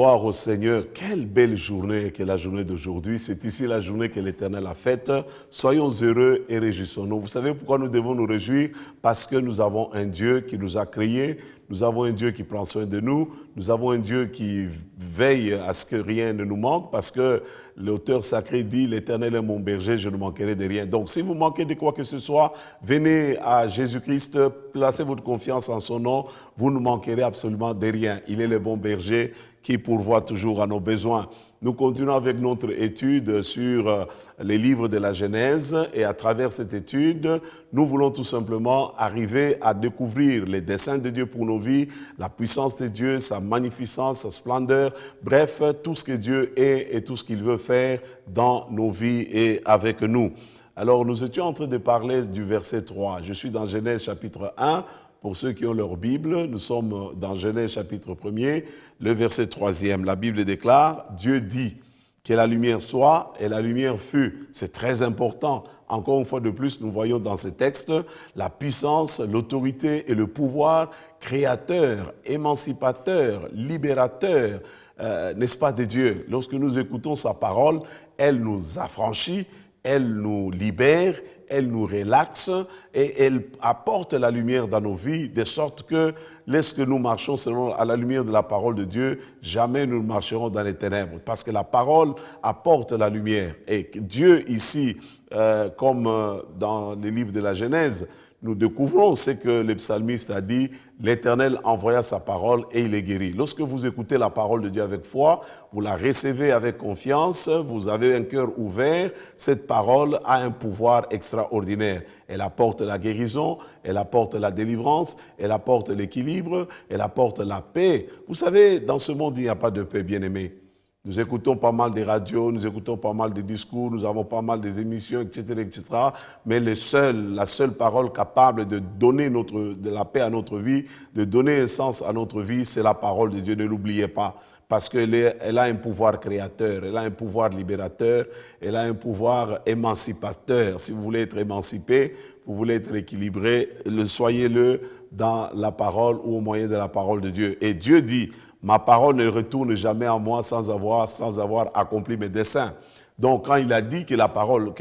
Gloire au Seigneur, quelle belle journée que la journée d'aujourd'hui. C'est ici la journée que l'Éternel a faite. Soyons heureux et réjouissons-nous. Vous savez pourquoi nous devons nous réjouir? Parce que nous avons un Dieu qui nous a créés, nous avons un Dieu qui prend soin de nous, nous avons un Dieu qui veille à ce que rien ne nous manque, parce que l'auteur sacré dit, l'Éternel est mon berger, je ne manquerai de rien. Donc si vous manquez de quoi que ce soit, venez à Jésus-Christ, placez votre confiance en son nom, vous ne manquerez absolument de rien. Il est le bon berger qui pourvoit toujours à nos besoins. Nous continuons avec notre étude sur les livres de la Genèse et à travers cette étude, nous voulons tout simplement arriver à découvrir les desseins de Dieu pour nos vies, la puissance de Dieu, sa magnificence, sa splendeur, bref, tout ce que Dieu est et tout ce qu'il veut faire dans nos vies et avec nous. Alors, nous étions en train de parler du verset 3. Je suis dans Genèse chapitre 1. Pour ceux qui ont leur Bible, nous sommes dans Genèse chapitre 1er, le verset 3e. La Bible déclare, Dieu dit que la lumière soit et la lumière fut. C'est très important. Encore une fois de plus, nous voyons dans ce texte la puissance, l'autorité et le pouvoir créateur, émancipateur, libérateur, n'est-ce pas, de Dieu. Lorsque nous écoutons sa parole, elle nous affranchit, elle nous libère, elle nous relaxe et elle apporte la lumière dans nos vies, de sorte que lorsque nous marchons selon à la lumière de la parole de Dieu, jamais nous ne marcherons dans les ténèbres, parce que la parole apporte la lumière. Et Dieu ici, comme dans les livres de la Genèse, nous découvrons ce que le psalmiste a dit, l'Éternel envoya sa parole et il est guéri. Lorsque vous écoutez la parole de Dieu avec foi, vous la recevez avec confiance, vous avez un cœur ouvert, cette parole a un pouvoir extraordinaire. Elle apporte la guérison, elle apporte la délivrance, elle apporte l'équilibre, elle apporte la paix. Vous savez, dans ce monde, il n'y a pas de paix, bien-aimés. Nous écoutons pas mal des radios, nous écoutons pas mal des discours, nous avons pas mal des émissions, etc. Mais la seule parole capable de donner de la paix à notre vie, de donner un sens à notre vie, c'est la parole de Dieu. Ne l'oubliez pas. Parce qu'elle a un pouvoir créateur, elle a un pouvoir libérateur, elle a un pouvoir émancipateur. Si vous voulez être émancipé, vous voulez être équilibré, soyez-le dans la parole ou au moyen de la parole de Dieu. Et Dieu dit, ma parole ne retourne jamais à moi sans avoir accompli mes desseins. Donc, quand il a dit que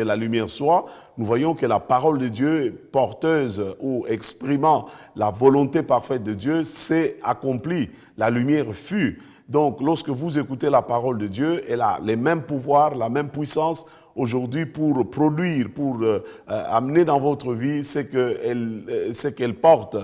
la lumière soit, nous voyons que la parole de Dieu, porteuse ou exprimant la volonté parfaite de Dieu, s'est accomplie. La lumière fut. Donc, lorsque vous écoutez la parole de Dieu, elle a les mêmes pouvoirs, la même puissance aujourd'hui pour produire, pour amener dans votre vie ce qu'elle porte.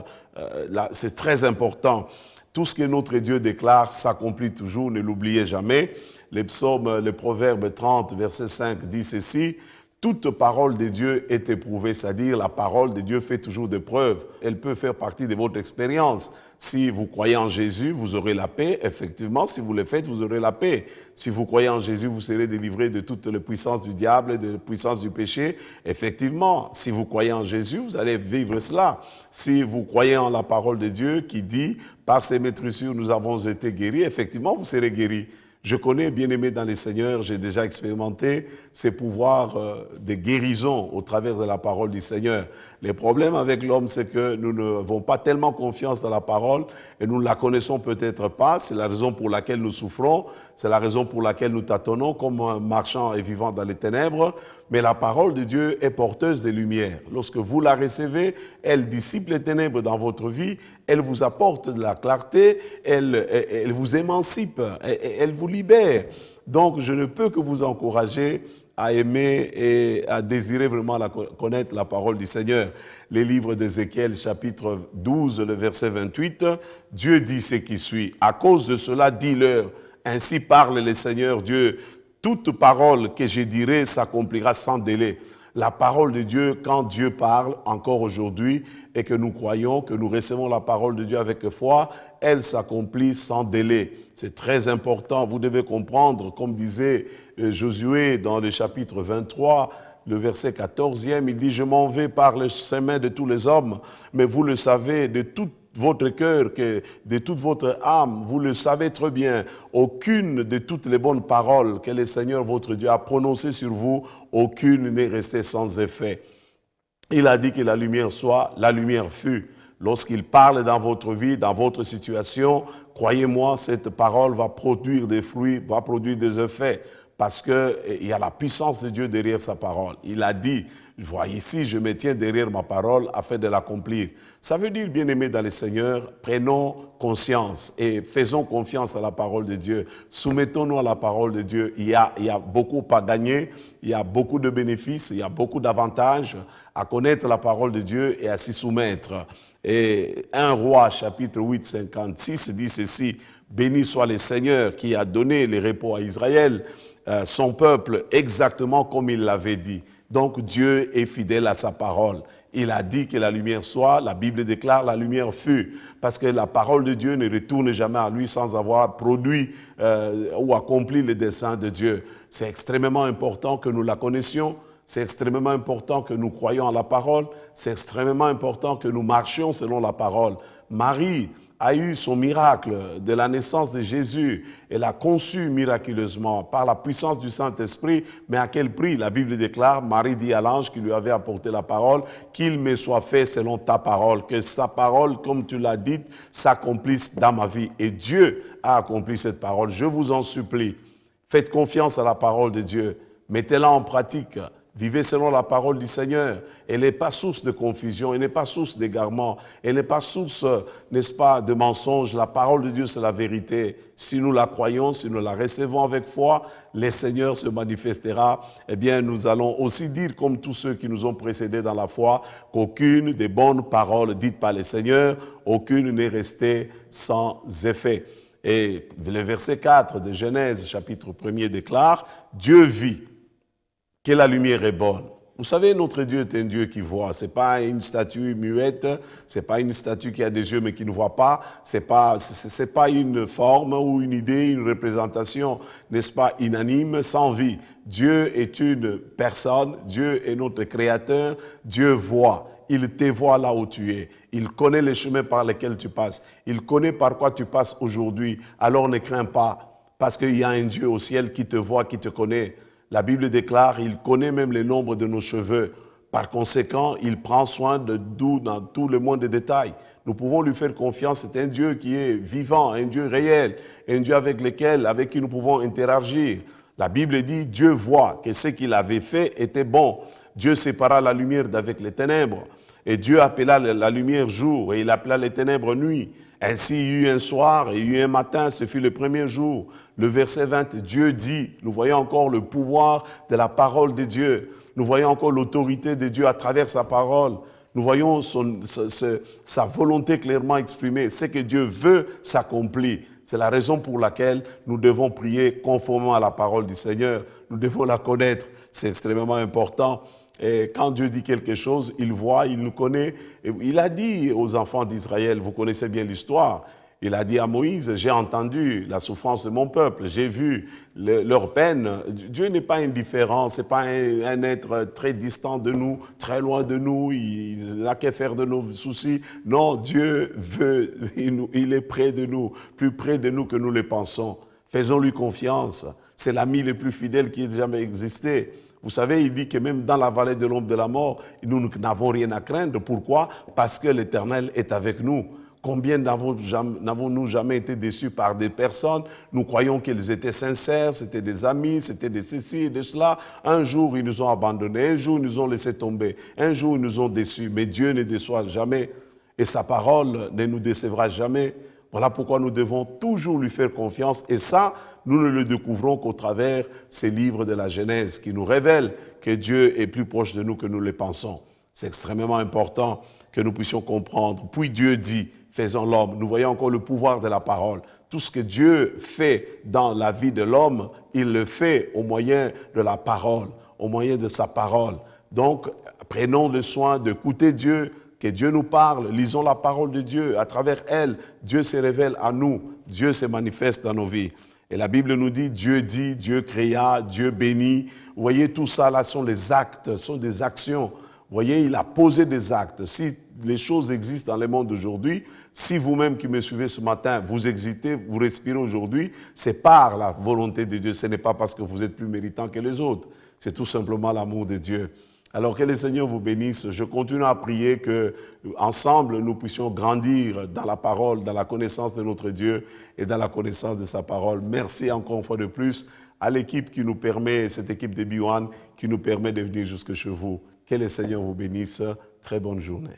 C'est très important. Tout ce que notre Dieu déclare s'accomplit toujours, ne l'oubliez jamais. Le Proverbe 30, verset 5 dit ceci, « Toute parole de Dieu est éprouvée », c'est-à-dire la parole de Dieu fait toujours des preuves. Elle peut faire partie de votre expérience. Si vous croyez en Jésus, vous aurez la paix. Effectivement, si vous le faites, vous aurez la paix. Si vous croyez en Jésus, vous serez délivré de toutes les puissances du diable et de la puissance du péché. Effectivement, si vous croyez en Jésus, vous allez vivre cela. Si vous croyez en la parole de Dieu qui dit, par ses maîtrissures, nous avons été guéris, effectivement, vous serez guéris. Je connais, bien-aimé dans les Seigneurs, j'ai déjà expérimenté ces pouvoirs de guérison au travers de la parole du Seigneur. Les problèmes avec l'homme, c'est que nous n'avons pas tellement confiance dans la parole et nous ne la connaissons peut-être pas. C'est la raison pour laquelle nous souffrons, c'est la raison pour laquelle nous tâtonnons comme un marchand et vivant dans les ténèbres. Mais la parole de Dieu est porteuse de lumière. Lorsque vous la recevez, elle dissipe les ténèbres dans votre vie, elle vous apporte de la clarté, elle vous émancipe, elle vous libère. Donc, je ne peux que vous encourager à aimer et à désirer vraiment connaître la parole du Seigneur. Les livres d'Ézéchiel, chapitre 12, le verset 28, Dieu dit ce qui suit. À cause de cela, dis-leur, ainsi parle le Seigneur Dieu, toute parole que je dirai s'accomplira sans délai. La parole de Dieu, quand Dieu parle encore aujourd'hui et que nous croyons, que nous recevons la parole de Dieu avec foi, elle s'accomplit sans délai. C'est très important. Vous devez comprendre, comme disait Josué dans le chapitre 23, le verset 14e, il dit « Je m'en vais par le chemin de tous les hommes, mais vous le savez de tout votre cœur, de toute votre âme, vous le savez très bien, aucune de toutes les bonnes paroles que le Seigneur votre Dieu a prononcées sur vous, aucune n'est restée sans effet. » Il a dit que la lumière soit, la lumière fut. lorsqu'il parle dans votre vie, dans votre situation, croyez-moi, cette parole va produire des fruits, va produire des effets, parce qu'il y a la puissance de Dieu derrière sa parole. Il a dit, voyez ici, je me tiens derrière ma parole afin de l'accomplir. Ça veut dire, bien-aimés dans le Seigneur, prenons conscience et faisons confiance à la parole de Dieu. Soumettons-nous à la parole de Dieu. Il y a beaucoup à gagner, il y a beaucoup de bénéfices, il y a beaucoup d'avantages à connaître la parole de Dieu et à s'y soumettre. Et 1 Roi, chapitre 8, 56, dit ceci, « Béni soit le Seigneur qui a donné le repos à Israël, son peuple, exactement comme il l'avait dit. » Donc Dieu est fidèle à sa parole. Il a dit que la lumière soit, la Bible déclare la lumière fut, parce que la parole de Dieu ne retourne jamais à lui sans avoir produit ou accompli les desseins de Dieu. C'est extrêmement important que nous la connaissions, c'est extrêmement important que nous croyions à la parole, c'est extrêmement important que nous marchions selon la parole. Marie a eu son miracle de la naissance de Jésus. Elle a conçu miraculeusement par la puissance du Saint-Esprit, mais à quel prix? La Bible déclare, Marie dit à l'ange qui lui avait apporté la parole, qu'il me soit fait selon ta parole, que sa parole, comme tu l'as dit, s'accomplisse dans ma vie. Et Dieu a accompli cette parole. Je vous en supplie, faites confiance à la parole de Dieu, mettez-la en pratique. Vivez selon la parole du Seigneur. Elle n'est pas source de confusion, elle n'est pas source d'égarement, elle n'est pas source, n'est-ce pas, de mensonges. La parole de Dieu, c'est la vérité. Si nous la croyons, si nous la recevons avec foi, le Seigneur se manifestera. Eh bien, nous allons aussi dire, comme tous ceux qui nous ont précédés dans la foi, qu'aucune des bonnes paroles dites par le Seigneur, aucune n'est restée sans effet. Et le verset 4 de Genèse, chapitre 1er, déclare, Dieu vit que la lumière est bonne. Vous savez, notre Dieu est un Dieu qui voit. Ce n'est pas une statue muette, ce n'est pas une statue qui a des yeux mais qui ne voit pas, ce n'est pas une forme ou une idée, une représentation, n'est-ce pas, inanime, sans vie. Dieu est une personne, Dieu est notre Créateur, Dieu voit. Il te voit là où tu es. Il connaît les chemins par lesquels tu passes. Il connaît par quoi tu passes aujourd'hui. Alors ne crains pas, parce qu'il y a un Dieu au ciel qui te voit, qui te connaît. La Bible déclare, il connaît même le nombre de nos cheveux. Par conséquent, il prend soin de nous dans tout le monde des détails. Nous pouvons lui faire confiance. C'est un Dieu qui est vivant, un Dieu réel, un Dieu avec qui nous pouvons interagir. La Bible dit, Dieu voit que ce qu'il avait fait était bon. Dieu sépara la lumière d'avec les ténèbres. Et Dieu appela la lumière jour et il appela les ténèbres nuit. Ainsi, il y eut un soir et il y eut un matin, ce fut le premier jour. Le verset 20, Dieu dit, nous voyons encore le pouvoir de la parole de Dieu. Nous voyons encore l'autorité de Dieu à travers sa parole. Nous voyons sa volonté clairement exprimée. Ce que Dieu veut s'accomplit. C'est la raison pour laquelle nous devons prier conformément à la parole du Seigneur. Nous devons la connaître. C'est extrêmement important. Et quand Dieu dit quelque chose, il voit, il nous connaît. Et il a dit aux enfants d'Israël, vous connaissez bien l'histoire, il a dit à Moïse, j'ai entendu la souffrance de mon peuple, j'ai vu leur peine. Dieu n'est pas indifférent, ce n'est pas un être très distant de nous, très loin de nous, il n'a qu'à faire de nos soucis. Non, Dieu veut, il est près de nous, plus près de nous que nous le pensons. Faisons-lui confiance, c'est l'ami le plus fidèle qui ait jamais existé. Vous savez, il dit que même dans la vallée de l'ombre de la mort, nous n'avons rien à craindre. Pourquoi? Parce que l'Éternel est avec nous. Combien n'avons-nous jamais été déçus par des personnes? Nous croyons qu'ils étaient sincères, c'était des amis, c'était de ceci et de cela. Un jour, ils nous ont abandonnés. Un jour, ils nous ont laissé tomber. Un jour, ils nous ont déçus. Mais Dieu ne déçoit jamais. Et sa parole ne nous décevra jamais. Voilà pourquoi nous devons toujours lui faire confiance. Et ça, nous ne le découvrons qu'au travers ces livres de la Genèse qui nous révèlent que Dieu est plus proche de nous que nous le pensons. C'est extrêmement important que nous puissions comprendre. Puis Dieu dit, faisons l'homme. Nous voyons encore le pouvoir de la parole. Tout ce que Dieu fait dans la vie de l'homme, il le fait au moyen de la parole, au moyen de sa parole. Donc, prenons le soin d'écouter Dieu, que Dieu nous parle, lisons la parole de Dieu. À travers elle, Dieu se révèle à nous, Dieu se manifeste dans nos vies. Et la Bible nous dit, Dieu créa, Dieu bénit. Vous voyez, tout ça là sont les actes, sont des actions. Vous voyez, il a posé des actes. Si les choses existent dans le monde d'aujourd'hui, si vous-même qui me suivez ce matin, vous existez, vous respirez aujourd'hui, c'est par la volonté de Dieu. Ce n'est pas parce que vous êtes plus méritant que les autres. C'est tout simplement l'amour de Dieu. Alors que le Seigneur vous bénisse. Je continue à prier que ensemble nous puissions grandir dans la parole, dans la connaissance de notre Dieu et dans la connaissance de sa parole. Merci encore une fois de plus à l'équipe qui nous permet, cette équipe de B1 qui nous permet de venir jusque chez vous. Que le Seigneur vous bénisse. Très bonne journée.